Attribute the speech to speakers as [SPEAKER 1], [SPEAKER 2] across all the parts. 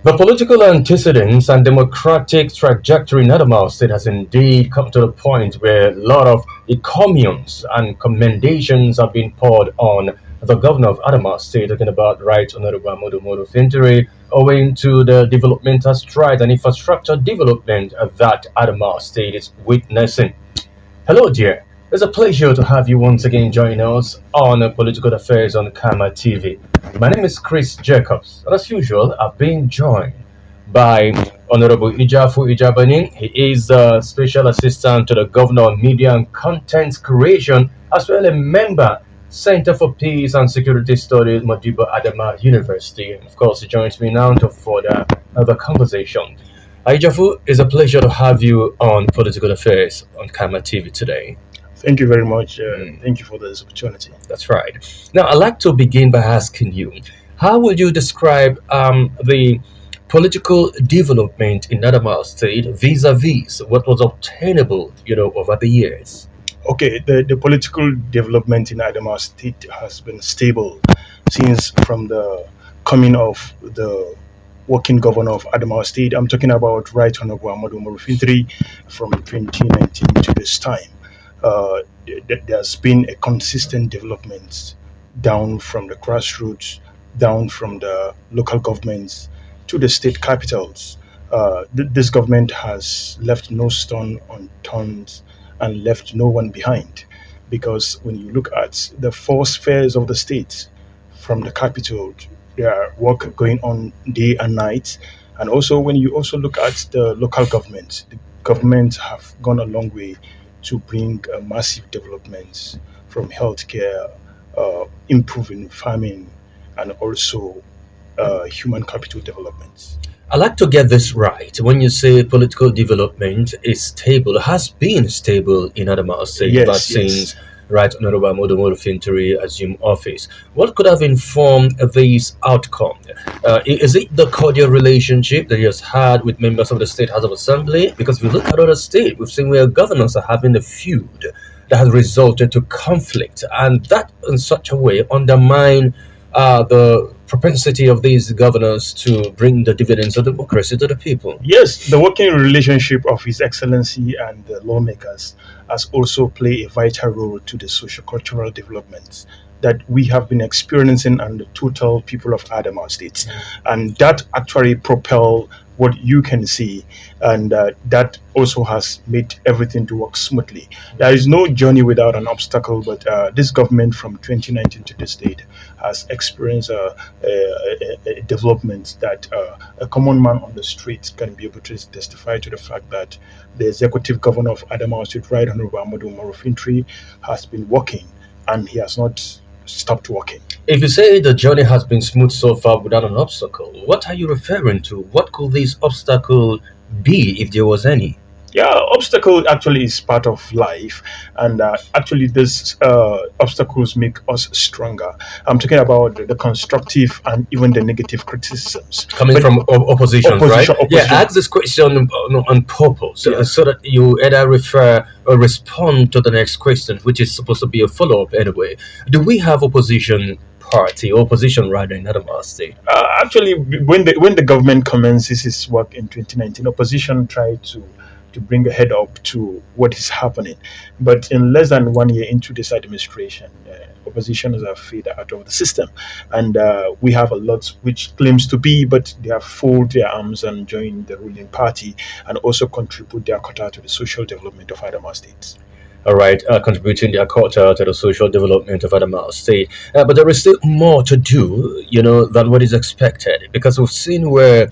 [SPEAKER 1] The political antecedents and democratic trajectory in Adamawa State has indeed come to the point where a lot of encomiums and commendations have been poured on the governor of Adamawa State, talking about Right Honorable Modu Fintiri, owing to the developmental strides and infrastructure development that Adamawa State is witnessing. Hello, dear. It's a pleasure to have you once again join us on Political Affairs on Kama TV. My name is Chris Jacobs, and as usual, I've been joined by Honorable Ijafu Ijabani. He is a Special Assistant to the Governor of Media and Content Creation, as well a member Center for Peace and Security Studies, Modibo Adama University. And of course, he joins me now to further the conversation. Ijafu, it's a pleasure to have you on Political Affairs on Kama TV today.
[SPEAKER 2] Thank you very much. Thank you for this opportunity.
[SPEAKER 1] That's right. Now, I'd like to begin by asking you, how would you describe the political development in Adamawa State vis-a-vis what was obtainable, over the years?
[SPEAKER 2] Okay, the political development in Adamawa State has been stable since from the coming of the working governor of Adamawa State. I'm talking about Right Honorable Ahmadu Fintiri from 2019 to this time. There's been a consistent development down from the grassroots, down from the local governments to the state capitals. This government has left no stone unturned and left no one behind. Because when you look at the four spheres of the state, from the capital, there are work going on day and night. And also, when you also look at the local government, the governments have gone a long way to bring massive developments from healthcare, improving farming, and also human capital developments.
[SPEAKER 1] I like to get this right. When you say political development is stable, it has been stable in Adamawa State
[SPEAKER 2] Yes,
[SPEAKER 1] ever
[SPEAKER 2] yes.
[SPEAKER 1] since Right Honorable Modomodo Fintiri assumed office. What could have informed this outcome? Is it the cordial relationship that he has had with members of the State House of Assembly? Because if you look at other states, we've seen where governors are having a feud that has resulted to conflict, and that in such a way undermine the propensity of these governors to bring the dividends of democracy to the people.
[SPEAKER 2] Yes, the working relationship of His Excellency and the lawmakers has also played a vital role to the socio-cultural development that we have been experiencing and the total people of Adamawa State. And that actually propel what you can see, and that also has made everything to work smoothly. There is no journey without an obstacle, but this government from 2019 to this date has experienced a development that a common man on the street can be able to testify to the fact that the executive governor of Adamawa State, Right Honorable Ahmadu Fintiri, has been working and he has not stopped working.
[SPEAKER 1] If you say the journey has been smooth so far without an obstacle, what are you referring to? What could this obstacle be, if there was any?
[SPEAKER 2] Yeah, obstacle actually is part of life, and actually these obstacles make us stronger. I'm talking about the constructive and even the negative criticisms
[SPEAKER 1] Coming
[SPEAKER 2] But
[SPEAKER 1] from opposition, right?
[SPEAKER 2] opposition.
[SPEAKER 1] Yeah, ask this question on purpose, so that you either refer or respond to the next question, which is supposed to be a follow-up anyway. Do we have opposition party, opposition rather, in Adamawa State?
[SPEAKER 2] Actually, when the government commences its work in 2019, opposition tried to bring a head up to what is happening. But in less than 1 year into this administration, opposition is faded out of the system. And we have a lot which claims to be, but they have folded their arms and joined the ruling party and also contribute their quota to the social development of Adamawa State.
[SPEAKER 1] All right, contributing their quota to the social development of Adamawa State. But there is still more to do, than what is expected, because we've seen where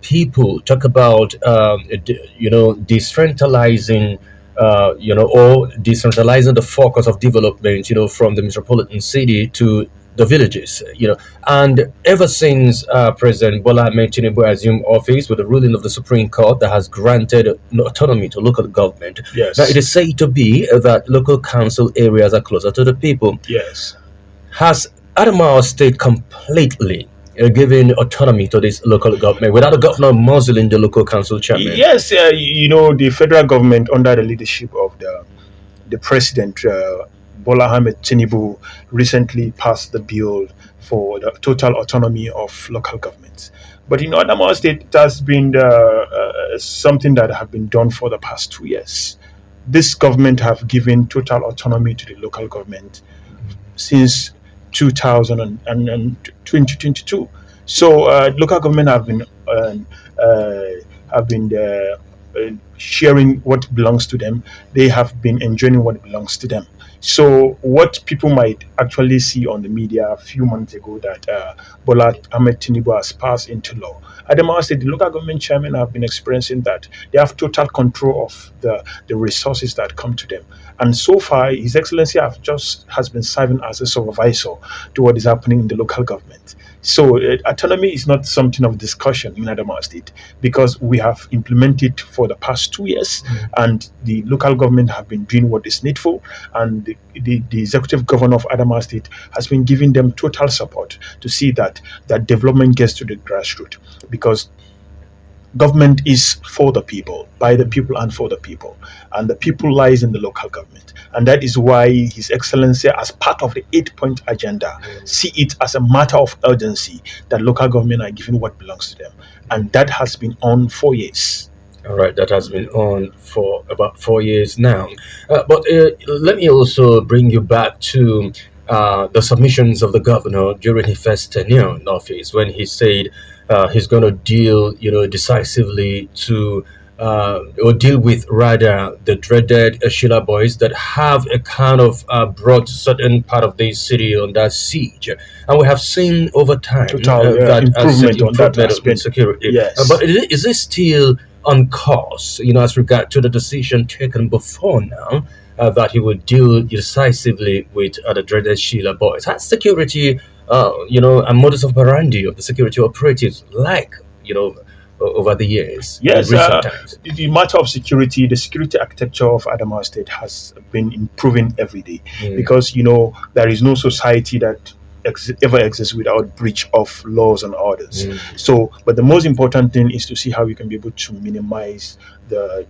[SPEAKER 1] people talk about, decentralizing, or decentralizing the focus of development, from the metropolitan city to the villages, and ever since President Bola Ahmed Tinubu assumed office with the ruling of the Supreme Court that has granted autonomy to local government,
[SPEAKER 2] Yes.
[SPEAKER 1] now it is said to be that local council areas are closer to the people.
[SPEAKER 2] Yes.
[SPEAKER 1] Has Adamawa State completely given autonomy to this local government without the governor muzzling the local council chairman?
[SPEAKER 2] Yes, the federal government under the leadership of the president, Bola Ahmed Tinubu recently passed the bill for the total autonomy of local governments. But in Adamawa State, it has been something that have been done for the past 2 years. This government have given total autonomy to the local government since 2000 and 2022. So local government uh, have been sharing what belongs to them. They have been enjoying what belongs to them. So what people might actually see on the media a few months ago that Bola Ahmed Tinubu has passed into law. Adamawa State, the local government chairman have been experiencing that they have total control of the resources that come to them. And so far, His Excellency have just has been serving as a supervisor to what is happening in the local government. So autonomy is not something of discussion in Adamawa State because we have implemented for the past 2 years, and the local government have been doing what is needful, and the executive governor of Adamawa State has been giving them total support to see that development gets to the grassroots because government is for the people, by the people, and for the people. And the people lies in the local government. And that is why His Excellency, as part of the 8 point agenda, see it as a matter of urgency that local government are given what belongs to them. And that has been on 4 years.
[SPEAKER 1] All right, that has been on for about 4 years now. But let me also bring you back to the submissions of the governor during his first tenure in office, when he said he's going to deal, decisively to or deal with rather the dreaded Sheila boys that have a kind of brought certain part of the city under siege, and we have seen over time
[SPEAKER 2] Total
[SPEAKER 1] that
[SPEAKER 2] improvement on that
[SPEAKER 1] improvement
[SPEAKER 2] has
[SPEAKER 1] in
[SPEAKER 2] been.
[SPEAKER 1] security.
[SPEAKER 2] Yes.
[SPEAKER 1] But is it still on course, as regard to the decision taken before now, that he would deal decisively with the dreaded Sheila boys? Has security, and modus operandi of the security operatives over the years, in
[SPEAKER 2] Yes,
[SPEAKER 1] recent times?
[SPEAKER 2] the matter of security, the security architecture of Adamawa State has been improving every day because there is no society that ever exists without breach of laws and orders. So, but the most important thing is to see how we can be able to minimize the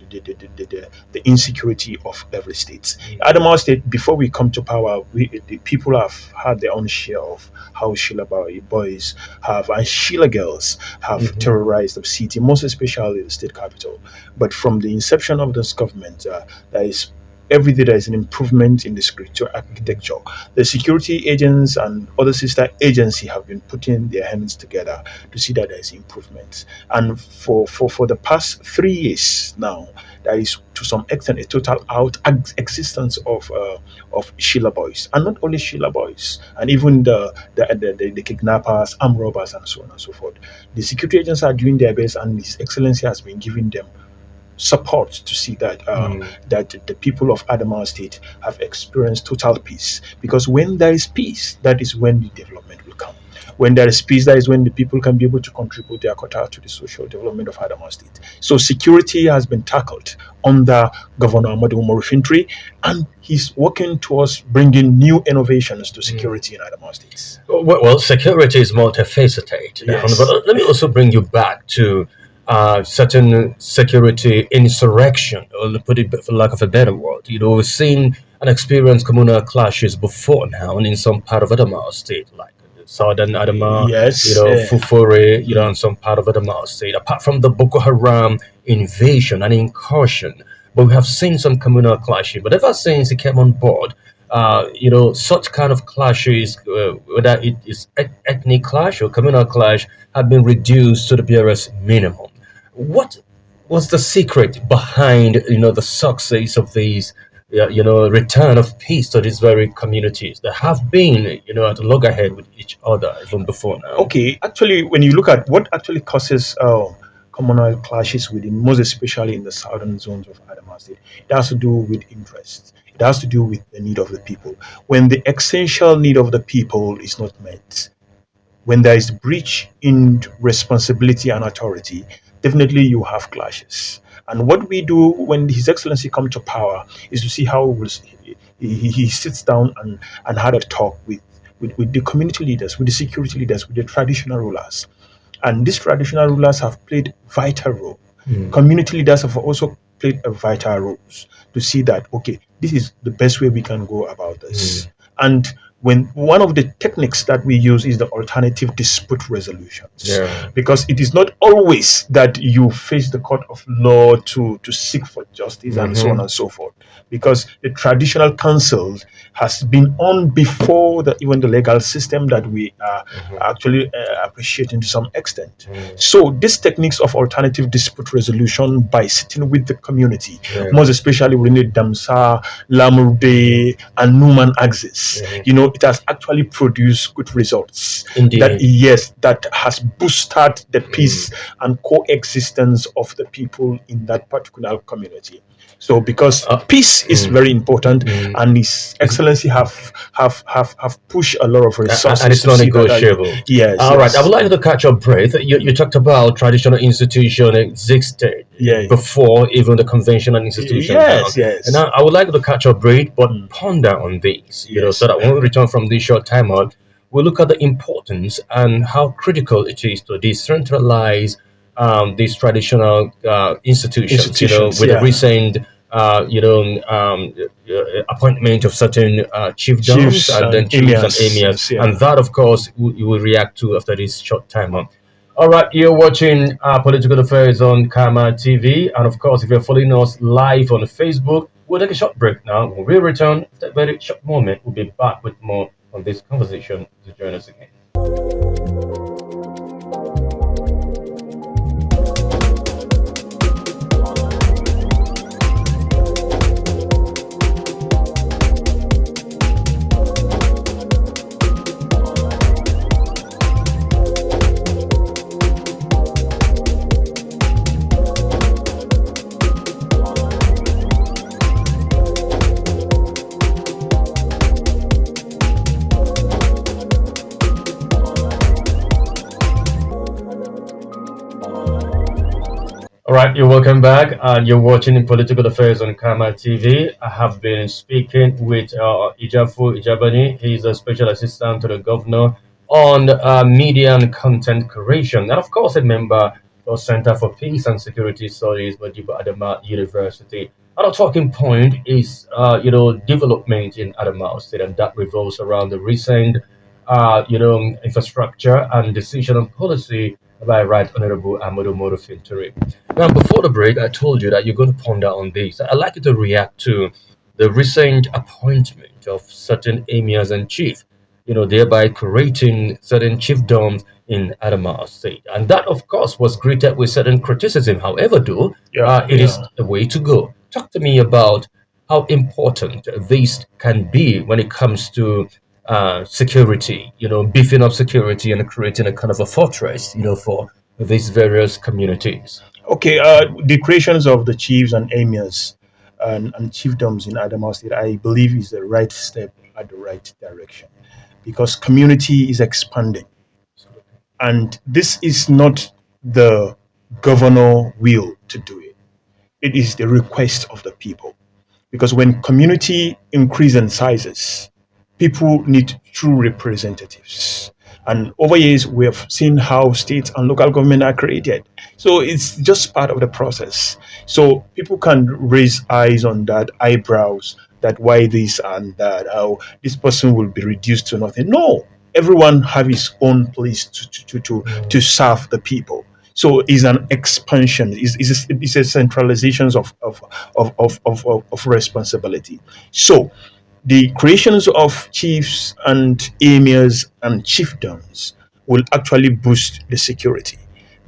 [SPEAKER 2] insecurity of every state. Adamawa State, before we come to power, the people have had their own share of how Sheila boys have and Sheila girls have terrorized the city, most especially the state capital. But from the inception of this government, there is every day there is an improvement in the security architecture. The security agents and other sister agencies have been putting their hands together to see that there is improvement. And for the past 3 years now, there is to some extent a total existence of Sheila boys, and not only Sheila boys, and even the kidnappers, armed robbers, and so on and so forth. The security agents are doing their best, and His Excellency has been giving them support to see that the people of Adamawa State have experienced total peace. Because when there is peace, that is when the development will come. When there is peace, that is when the people can be able to contribute their quota to the social development of Adamawa State. So security has been tackled under Governor Ahmadu Umaru Fintiri, and he's working towards bringing new innovations to security in Adamawa State.
[SPEAKER 1] Well, security is multifaceted.
[SPEAKER 2] Yes.
[SPEAKER 1] But let me also bring you back to certain security insurrection, or put it for lack of a better word. We've seen and experienced communal clashes before now, and in some part of Adamawa State, like southern Adamawa,
[SPEAKER 2] Yes.
[SPEAKER 1] Fufore, and some part of Adamawa State. Apart from the Boko Haram invasion and incursion, but we have seen some communal clashing. But ever since he came on board, such kind of clashes, whether it is ethnic clash or communal clash, have been reduced to the barest minimum. What was the secret behind, the success of these, return of peace to these very communities that have been, at loggerhead with each other even before now?
[SPEAKER 2] Okay, actually, when you look at what actually causes communal clashes within, most especially in the southern zones of Adamawa State, it has to do with interest. It has to do with the need of the people. When the essential need of the people is not met, when there is breach in responsibility and authority, definitely you have clashes. And what we do when His Excellency come to power is to see how he sits down and had a talk with the community leaders, with the security leaders, with the traditional rulers. And these traditional rulers have played vital role. Community leaders have also played a vital role to see that, okay, this is the best way we can go about
[SPEAKER 1] Mm.
[SPEAKER 2] this. And when one of the techniques that we use is the alternative dispute resolutions,
[SPEAKER 1] Yeah.
[SPEAKER 2] because it is not always that you face the court of law to seek for justice and so on
[SPEAKER 1] Mm-hmm.
[SPEAKER 2] and so forth, because the traditional counsel has been on before even the legal system that we are actually appreciating to some extent.
[SPEAKER 1] Mm.
[SPEAKER 2] So these techniques of alternative dispute resolution by sitting with the community,
[SPEAKER 1] Yeah.
[SPEAKER 2] most especially within the Damsa, Lamurde, and Numan axis,
[SPEAKER 1] Mhm.
[SPEAKER 2] it has actually produced good results. That,
[SPEAKER 1] Indeed.
[SPEAKER 2] yes, that has boosted the
[SPEAKER 1] Mm.
[SPEAKER 2] peace and coexistence of the people in that particular community. So, because
[SPEAKER 1] Uh,
[SPEAKER 2] peace is
[SPEAKER 1] mm,
[SPEAKER 2] very important,
[SPEAKER 1] mm.
[SPEAKER 2] and His
[SPEAKER 1] It's,
[SPEAKER 2] Excellency have pushed a lot of
[SPEAKER 1] and
[SPEAKER 2] resources
[SPEAKER 1] it's
[SPEAKER 2] to
[SPEAKER 1] not
[SPEAKER 2] see that.
[SPEAKER 1] negotiable.
[SPEAKER 2] Yes,
[SPEAKER 1] All right, I would
[SPEAKER 2] yes,
[SPEAKER 1] like to catch your breath. You talked about traditional institution existed
[SPEAKER 2] yeah,
[SPEAKER 1] before even the conventional institution now.
[SPEAKER 2] yes,
[SPEAKER 1] And
[SPEAKER 2] yes.
[SPEAKER 1] now I would like to catch your breath, but
[SPEAKER 2] Mm,
[SPEAKER 1] ponder on these, so
[SPEAKER 2] yes.
[SPEAKER 1] that when we return from this short time out, we'll look at the importance and how critical it is to decentralize these traditional institutions,
[SPEAKER 2] Institutions,
[SPEAKER 1] with the
[SPEAKER 2] yeah.
[SPEAKER 1] recent appointment of certain chiefdoms
[SPEAKER 2] Chiefs
[SPEAKER 1] and
[SPEAKER 2] and
[SPEAKER 1] then chiefs and
[SPEAKER 2] emirs,
[SPEAKER 1] emirs,
[SPEAKER 2] yes,
[SPEAKER 1] and
[SPEAKER 2] yeah.
[SPEAKER 1] that, of course, you will react to after this short time. All right, you're watching Political Affairs on Karma TV, and of course, if you're following us live on Facebook, we'll take a short break now. When we return, after a very short moment, we'll be back with more on this conversation. To join us again. All right, you're welcome back, and you're watching Political Affairs on Kama TV. I have been speaking with Ijafu Ijabani. He's a special assistant to the governor on media and content creation, and of course, a member of Center for Peace and Security Studies, Madiba Adama University. Our talking point is, development in Adamawa State, and that revolves around the recent, infrastructure and decision on policy by Right Honorable Amadou Moro Fintiri. Now, before the break, I told you that you're going to ponder on this. I'd like you to react to the recent appointment of certain emirs and chiefs, thereby creating certain chiefdoms in Adamawa State. And that, of course, was greeted with certain criticism. However, though,
[SPEAKER 2] Yeah,
[SPEAKER 1] it is
[SPEAKER 2] yeah.
[SPEAKER 1] a way to go. Talk to me about how important this can be when it comes to security, beefing up security and creating a kind of a fortress, for these various communities.
[SPEAKER 2] Okay, the creations of the chiefs and emirs and chiefdoms in Adamawa State, I believe, is the right step at the right direction, because community is expanding, and this is not the governor will to do it. It is the request of the people, because when community increase in sizes, people need true representatives. And over years, we have seen how states and local government are created. So it's just part of the process. So people can raise eyes on that, eyebrows, that why this and that, how this person will be reduced to nothing. No, everyone have his own place to serve the people. So it's an expansion, it's a centralization of responsibility. So the creations of chiefs and emirs and chiefdoms will actually boost the security,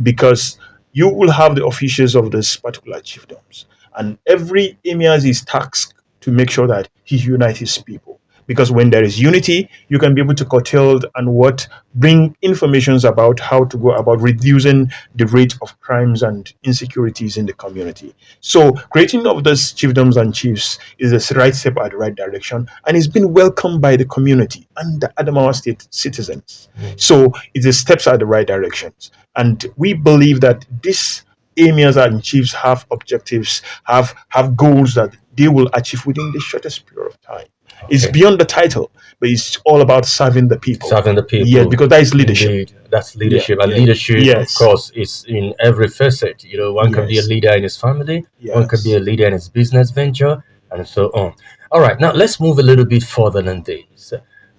[SPEAKER 2] because you will have the officials of this particular chiefdoms, and every emir is tasked to make sure that he unites his people. Because when there is unity, you can be able to curtail and what bring informations about how to go about reducing the rate of crimes and insecurities in the community. So creating of those chiefdoms and chiefs is the right step at the right direction, and it's been welcomed by the community and the Adamawa State citizens. So it's the steps at the right directions, and we believe that these emirs and chiefs have objectives, have goals that they will achieve within the shortest period of time. It's
[SPEAKER 1] Okay.
[SPEAKER 2] beyond the title, but it's all about serving the people.
[SPEAKER 1] Serving the
[SPEAKER 2] Yes,
[SPEAKER 1] people.
[SPEAKER 2] because that is leadership.
[SPEAKER 1] Indeed, that's
[SPEAKER 2] Yeah,
[SPEAKER 1] leadership. And
[SPEAKER 2] yeah,
[SPEAKER 1] leadership, of
[SPEAKER 2] yes,
[SPEAKER 1] course, is in every facet. One can be a
[SPEAKER 2] yes,
[SPEAKER 1] leader in his family, one can be
[SPEAKER 2] yes,
[SPEAKER 1] a leader in his business venture, and so on. All right, now let's move a little bit further than this.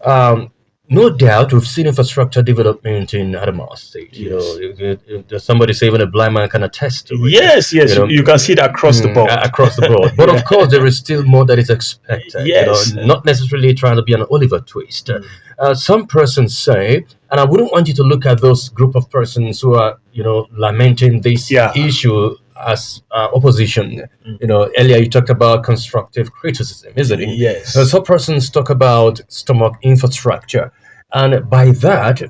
[SPEAKER 1] Um, no doubt, we've seen infrastructure development in Adamawa State.
[SPEAKER 2] yes,
[SPEAKER 1] There's somebody say even a blind man can attest to it.
[SPEAKER 2] yes,
[SPEAKER 1] You
[SPEAKER 2] yes. You,
[SPEAKER 1] know,
[SPEAKER 2] you can see it across the board.
[SPEAKER 1] across the board. But of
[SPEAKER 2] Yeah.
[SPEAKER 1] course, there is still more that is expected.
[SPEAKER 2] Yes.
[SPEAKER 1] Not necessarily trying to be an Oliver Twist.
[SPEAKER 2] Mm.
[SPEAKER 1] Some persons say, and I wouldn't want you to look at those group of persons who are, lamenting this
[SPEAKER 2] Yeah.
[SPEAKER 1] issue as opposition.
[SPEAKER 2] Mm.
[SPEAKER 1] Earlier you talked about constructive criticism, isn't it?
[SPEAKER 2] Yes.
[SPEAKER 1] Some persons talk about stomach infrastructure. And by that,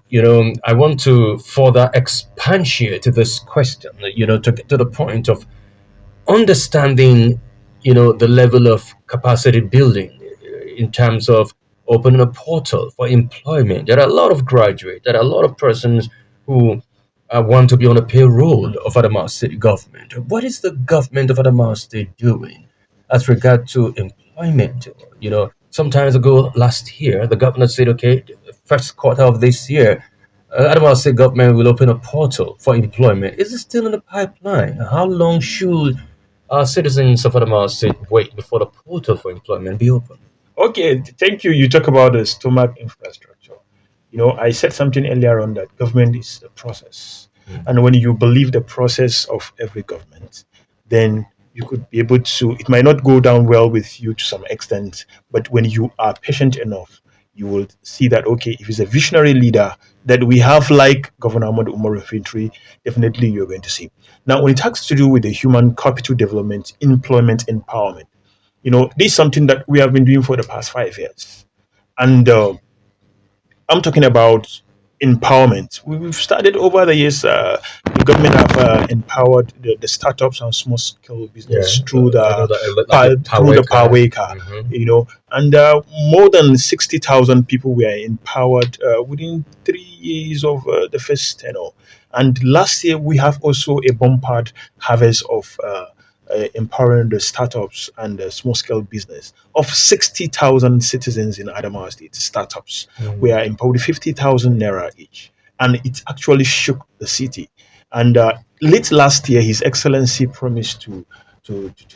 [SPEAKER 1] I want to further expatiate this question, to get to the point of understanding, the level of capacity building in terms of opening a portal for employment. There are a lot of graduates, there are a lot of persons who want to be on a payroll
[SPEAKER 2] Mm.
[SPEAKER 1] of Adamawa State government. What is the government of Adamawa State doing as regard to employment? Some time ago, last year, the governor said, okay, first quarter of this year, Adamawa State government will open a portal for employment. Is it still in the pipeline? How long should citizens of Adamawa State wait before the portal for employment be open?
[SPEAKER 2] Okay. Thank you. You talk about the stomach infrastructure. I said something earlier on that government is the process.
[SPEAKER 1] Mm.
[SPEAKER 2] And when you believe the process of every government, then you could be able to, it might not go down well with you to some extent, but when you are patient enough, you will see that, okay, if it's a visionary leader that we have like Governor Ahmad Umar Fintiri, definitely you're going to see. Now, when it has to do with the human capital development, employment, empowerment, this is something that we have been doing for the past 5 years. And I'm talking about empowerment. We've started over the years. The government have empowered the startups and small scale
[SPEAKER 1] Yeah,
[SPEAKER 2] business through
[SPEAKER 1] I know
[SPEAKER 2] the
[SPEAKER 1] that like the
[SPEAKER 2] through
[SPEAKER 1] power
[SPEAKER 2] the
[SPEAKER 1] car.
[SPEAKER 2] Powerwaker, and more than 60,000 people were empowered within 3 years of the first tenure. And last year we have also a bumpered harvest of. Empowering the startups and the small scale business of 60,000 citizens in Adamawa State, startups. We are empowered 50,000 naira each. And it actually shook the city. And late last year, His Excellency promised to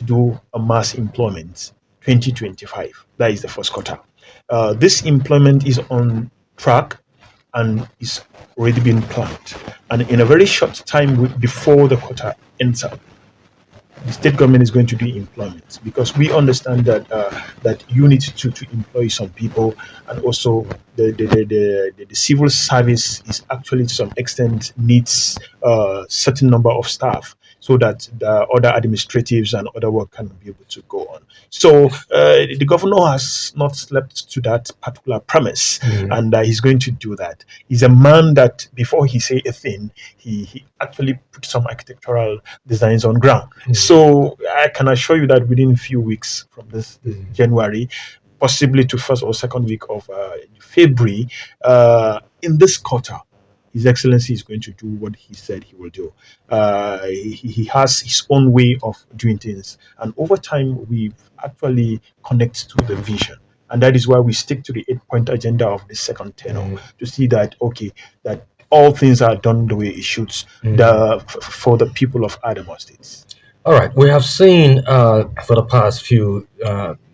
[SPEAKER 2] do a mass employment 2025. That is the first quarter. This employment is on track and is already been planned. And in a very short time before the quarter ends up, the state government is going to do employment because we understand that you need to employ some people, and also the civil service is actually to some extent needs a certain number of staff so that the other administratives and other work can be able to go on. So the governor has not slept to that particular premise, and he's going to do that. He's a man that before he say a thing, he actually put some architectural designs on ground. So I can assure you that within a few weeks from this January, possibly to first or second week of February, in this quarter, His Excellency is going to do what he said he will do. He has his own way of doing things, and over time, we've actually connected to the vision. And that is why we stick to the 8 point agenda of the second tenor to see that, okay, that all things are done the way it should for the people of Adamawa State.
[SPEAKER 1] All right, we have seen for the past few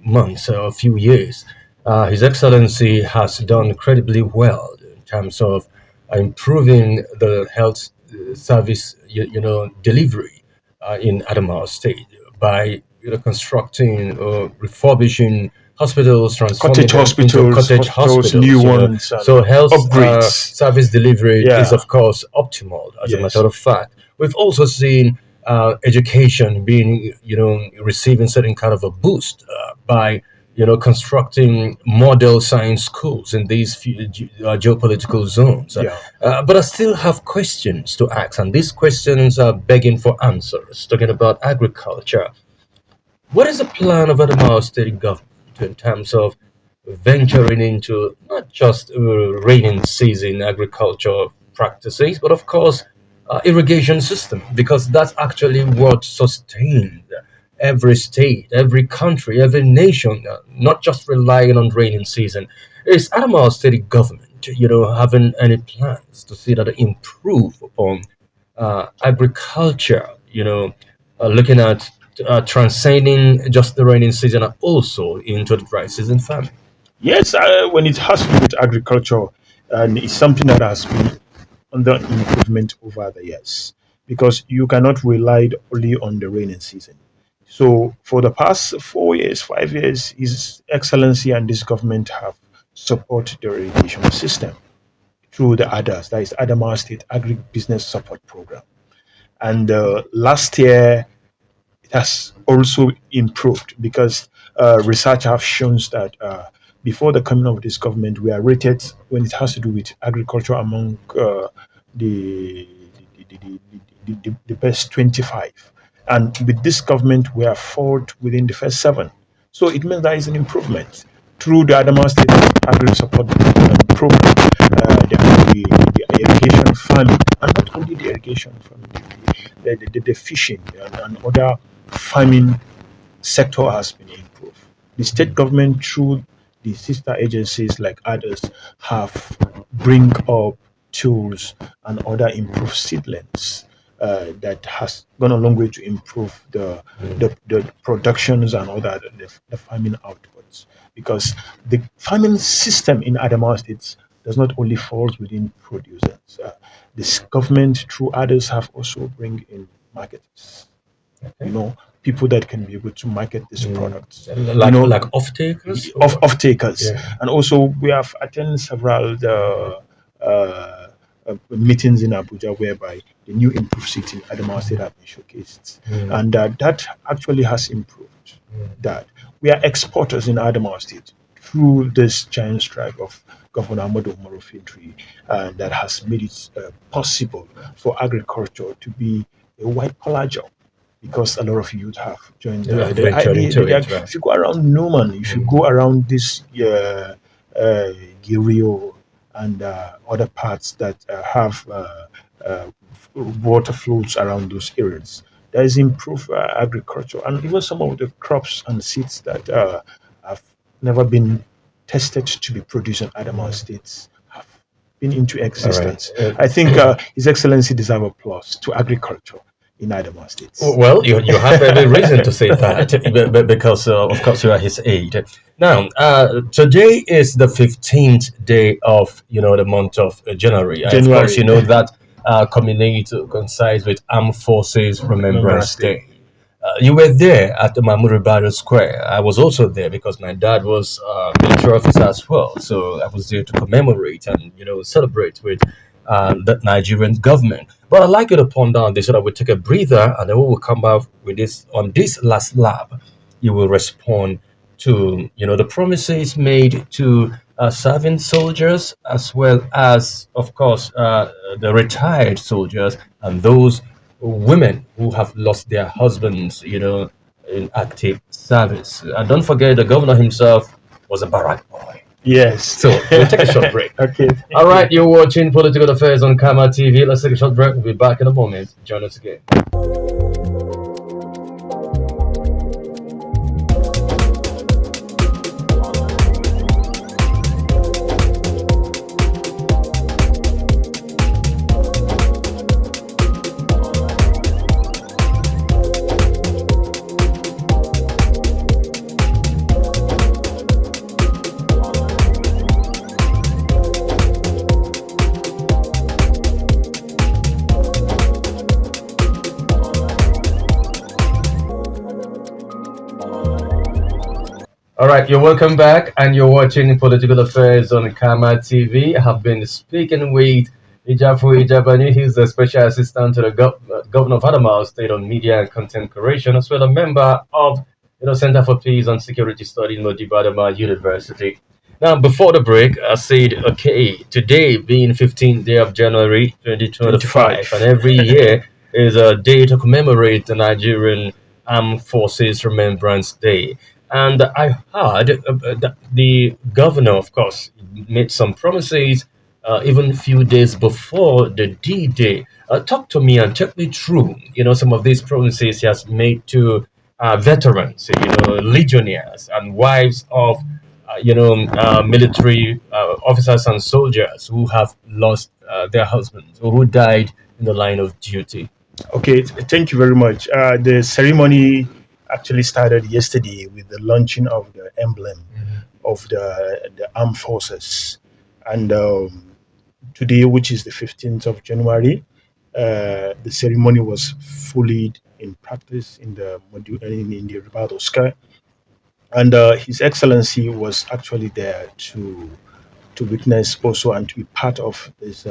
[SPEAKER 1] months or a few years, His Excellency has done incredibly well in terms of improving the health service, delivery in Adamawa State by constructing or refurbishing hospitals, transforming
[SPEAKER 2] Cottage
[SPEAKER 1] them into
[SPEAKER 2] hospitals,
[SPEAKER 1] cottage
[SPEAKER 2] new
[SPEAKER 1] hospitals.
[SPEAKER 2] ones, and
[SPEAKER 1] So health
[SPEAKER 2] upgrades.
[SPEAKER 1] service delivery is,
[SPEAKER 2] Yeah.
[SPEAKER 1] of course, optimal. As a matter
[SPEAKER 2] Yes.
[SPEAKER 1] of fact, we've also seen education being, receiving certain kind of a boost by, constructing model science schools in these few geopolitical zones.
[SPEAKER 2] Yeah.
[SPEAKER 1] But I still have questions to ask, and these questions are begging for answers. Talking about agriculture, what is the plan of Adamawa State government in terms of venturing into not just rainy season agriculture practices, but of course irrigation system, because that's actually what sustains every state, every country, every nation, not just relying on raining season. Is Adamawa State government, having any plans to see that they improve upon agriculture, looking at transcending just the raining season and also into the dry season farming?
[SPEAKER 2] Yes, when it has to do with agriculture, and it's something that has been under improvement over the years because you cannot rely only on the rainy season. So, for the past 4 years, 5 years, His Excellency and this government have supported the irrigation system through the ADAS, that is Adamawa State Agri Business Support Program. And last year, it has also improved because research have shown that before the coming of this government, we are rated when it has to do with agriculture among the, the best 25. And with this government, we are fourth within the first seven. So it means that is an improvement through the Adamawa State Agri Support Program, the irrigation farming, and not only the irrigation farming, the fishing and other farming sector has been improved. The state government, through the sister agencies like others, have bring up tools and other improved seedlings that has gone a long way to improve the productions and other the farming outputs. Because the farming system in Adamawa State does not only falls within producers. This government, through others, have also bring in marketers, you know, people that can be able to market these products,
[SPEAKER 1] Like off takers?
[SPEAKER 2] of takers.
[SPEAKER 1] Yeah.
[SPEAKER 2] And also, we have attended several meetings in Abuja whereby the new improved city Adamawa State have been showcased, and that actually has improved. That we are exporters in Adamawa State through this giant strike of Governor Ahmadu Umaru Fintiri, and that has made it possible for agriculture to be a white collar job because a lot of youth have joined
[SPEAKER 1] Yeah, ventured into it, right.
[SPEAKER 2] if you go around Newman, if you go around this Girio and other parts that have uh, water flows around those areas, there is improved agriculture and even some of the crops and seeds that have never been tested to be produced in Adamawa states have been into
[SPEAKER 1] All right.
[SPEAKER 2] existence. I think His Excellency deserves applause to agriculture in Adamawa states.
[SPEAKER 1] Well, you have every reason to say that because, of course, you are his aide. Now, today is the 15th day of, the month of January. Of course,
[SPEAKER 2] January.
[SPEAKER 1] you know that coincides with Armed Forces Remembrance
[SPEAKER 2] Remembrance Day.
[SPEAKER 1] Day. You were there at the Mamuri Battle Square. I was also there because my dad was a military officer as well. So I was there to commemorate and celebrate with the Nigerian government. But I'd like you to ponder on this so that we take a breather and then we will come back with this on this last lap. You will respond to the promises made to serving soldiers as well as, of course, the retired soldiers and those women who have lost their husbands, in active service. And don't forget, the governor himself was a barrack boy.
[SPEAKER 2] Yes.
[SPEAKER 1] So we'll take a short break.
[SPEAKER 2] Okay.
[SPEAKER 1] All right, you're watching Political Affairs on Kama TV. Let's take a short break. We'll be back in a moment. Join us again. All right, you're welcome back, and you're watching Political Affairs on Kama TV. I have been speaking with Ijafu Ijabani. He's the special assistant to the governor of Adamawa State on Media and Content Curation, as well a member of Center for Peace and Security Studies in Modibo Adamawa University. Now, before the break, I said, okay, today being 15th day of January 2025, and every year is a day to commemorate the Nigerian Armed Forces Remembrance Day. And I heard that the governor, of course, made some promises even a few days before the D-Day. Talk to me and take me through, some of these promises he has made to veterans, legionnaires, and wives of military officers and soldiers who have lost their husbands or who died in the line of duty.
[SPEAKER 2] Okay, thank you very much. The ceremony actually started yesterday with the launching of the emblem of the armed forces, and today, which is the 15th of January, the ceremony was fully in practice in in the Ribado Square, and His Excellency was actually there to witness also and to be part of this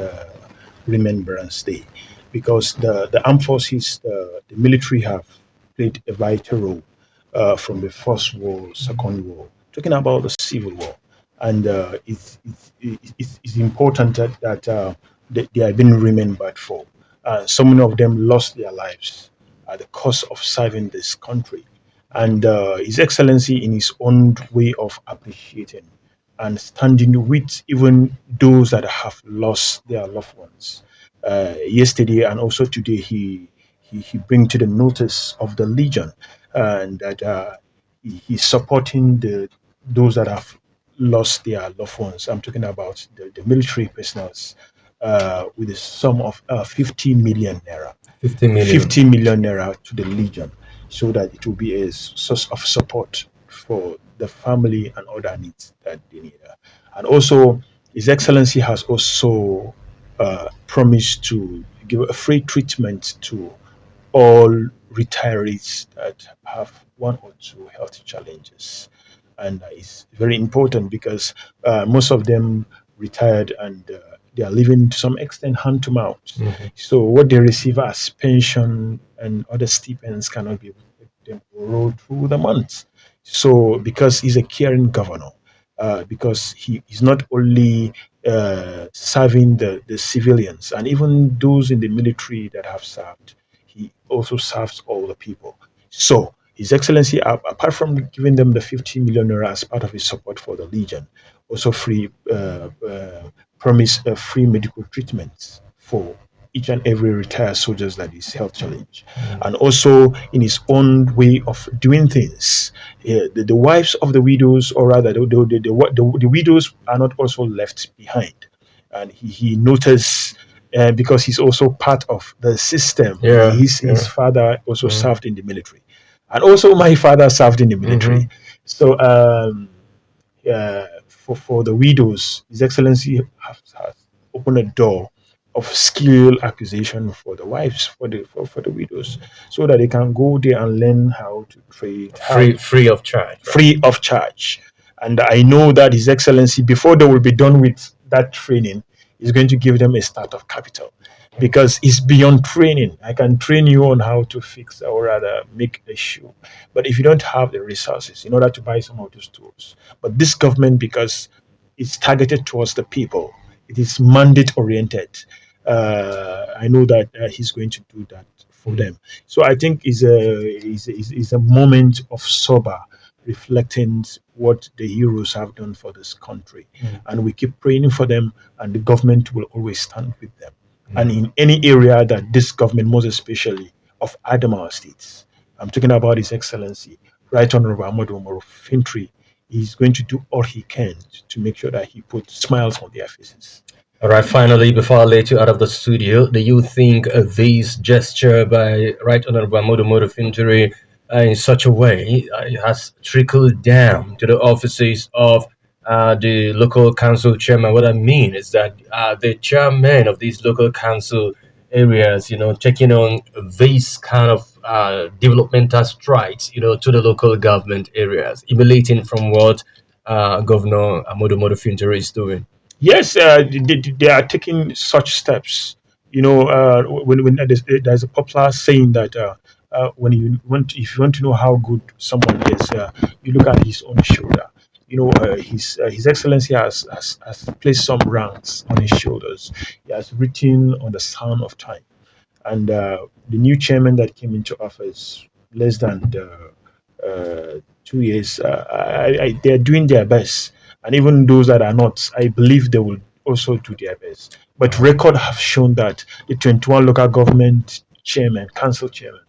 [SPEAKER 2] Remembrance Day, because the armed forces, the military have played a vital role from the First War, Second War, talking about the Civil War. And it's important that they are being remembered for. So many of them lost their lives at the cost of serving this country. And His Excellency, in his own way of appreciating and standing with even those that have lost their loved ones. Yesterday and also today, he bring to the notice of the Legion, and that he's supporting those that have lost their loved ones. I'm talking about the military personnel with a sum of 50 million naira.
[SPEAKER 1] 50 million.
[SPEAKER 2] 50 million naira to the Legion, so that it will be a source of support for the family and other needs that they need. And also, His Excellency has also promised to give a free treatment to all retirees that have one or two health challenges. And it's very important because most of them retired, and they are living to some extent hand to mouth. So what they receive as pension and other stipends cannot be able to make them roll through the months. So because he's a caring governor, because he is not only serving the civilians and even those in the military that have served, he also serves all the people. So His Excellency, apart from giving them the 50 million naira as part of his support for the Legion, also promise free medical treatments for each and every retired soldiers that is health challenge. And also, in his own way of doing things, the wives of the widows, or rather the widows, are not also left behind. And he noticed, because he's also part of the system.
[SPEAKER 1] Yeah,
[SPEAKER 2] His
[SPEAKER 1] yeah.
[SPEAKER 2] father also served in the military, and also my father served in the military. So for the widows, His Excellency has opened a door of skill acquisition for the wives, for the widows, so that they can go there and learn how to trade,
[SPEAKER 1] Free of charge. Right?
[SPEAKER 2] free of charge. And I know that His Excellency, before they will be done with that training, is going to give them a start of capital, because it's beyond training. I can train you on how to fix or rather make a shoe, but if you don't have the resources in order to buy some of those tools, but this government, because it's targeted towards the people, it is mandate oriented. I know that he's going to do that for them. So I think is a moment of sober reflecting what the heroes have done for this country, and we keep praying for them, and the government will always stand with them. And in any area that this government, most especially of Adamawa states, I'm talking about His Excellency, Right Honorable Ahmadu Umaru Fintri, is going to do all he can to make sure that he puts smiles on their faces.
[SPEAKER 1] All right, finally, before I let you out of the studio, do you think this gesture by Right Honorable Modo Fintiri in such a way has trickled down to the offices of the local council chairman? What I mean is that the chairman of these local council areas, taking on these kind of developmental strides, to the local government areas, emulating from what Governor Modo Fintiri is doing.
[SPEAKER 2] Yes, they are taking such steps. When there's a popular saying that when if you want to know how good someone is, you look at his own shoulder. His Excellency has placed some ranks on his shoulders. He has written on the sound of time, and the new chairman that came into office less than 2 years, they are doing their best, and even those that are not, I believe they will also do their best. But record have shown that the 21 local government chairmen, council chairmen,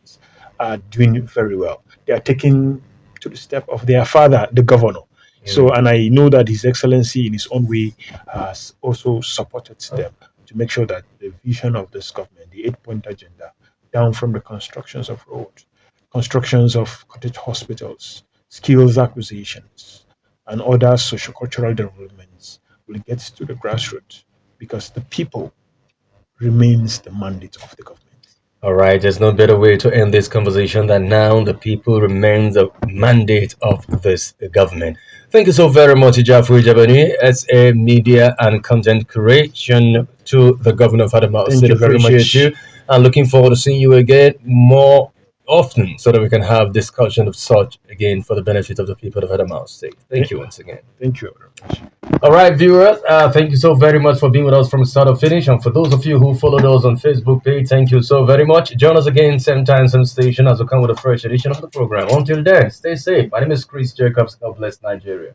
[SPEAKER 2] are doing very well. They are taking to the step of their father, the governor. So, and I know that His Excellency, in his own way, has also supported them to make sure that the vision of this government, the 8 point agenda, down from the constructions of roads, constructions of cottage hospitals, skills acquisitions, and other socio-cultural developments, will get to the grassroots, because the people remains the mandate of the government.
[SPEAKER 1] All right, there's no better way to end this conversation than now the people remain the mandate of this government. Thank you so very much, Jafri Jabani, as a media and content creation to the governor of Adamawa
[SPEAKER 2] Thank
[SPEAKER 1] State.
[SPEAKER 2] you very
[SPEAKER 1] Appreciate
[SPEAKER 2] much.
[SPEAKER 1] you and looking forward to seeing you again more often so that we can have discussion of such again for the benefit of the people of Adamawa State. Thank you once again.
[SPEAKER 2] Thank you very much.
[SPEAKER 1] All right, viewers, thank you so very much for being with us from start to finish. And for those of you who followed us on Facebook page, thank you so very much. Join us again, same time, same station, as we come with a fresh edition of the program. Until then, stay safe. My name is Chris Jacobs. God bless Nigeria.